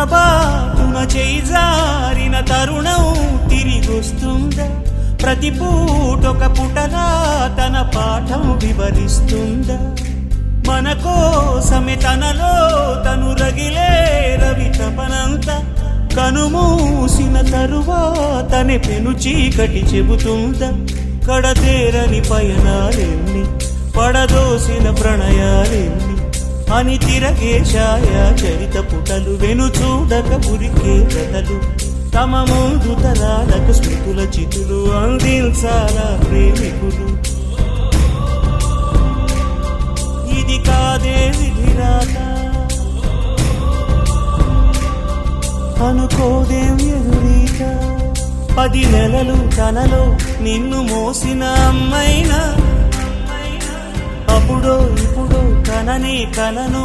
పొరపాటున చేజారిన తరుణం తిరిగొస్తుందా? ప్రతి పూటొక పుటలా తన పాఠం వివరిస్తుందా? మన కోసమే తనలో తను రగిలే రవి తపనంత కనుమూసిన తరువాతనే పెను చీకటి చెబుతుందా? కడతేరని పయనాలెన్ని, పడదోసిన ప్రణయాలెన్ని అని తిరగే ఛాయా చరిత పుటలు, వెను చూడక ఉరికే కథలు, తమ ముందు తరాలకు స్మృతుల చితులు అందించాలా ప్రేమికులు. ఇది కాదే విధిరాత, అనుకోదేం ఎదురీత. 10 నెలలు తనలో నిన్ను మోసిన అమ్మైనా అప్పుడో ఇప్పుడో కననే కలను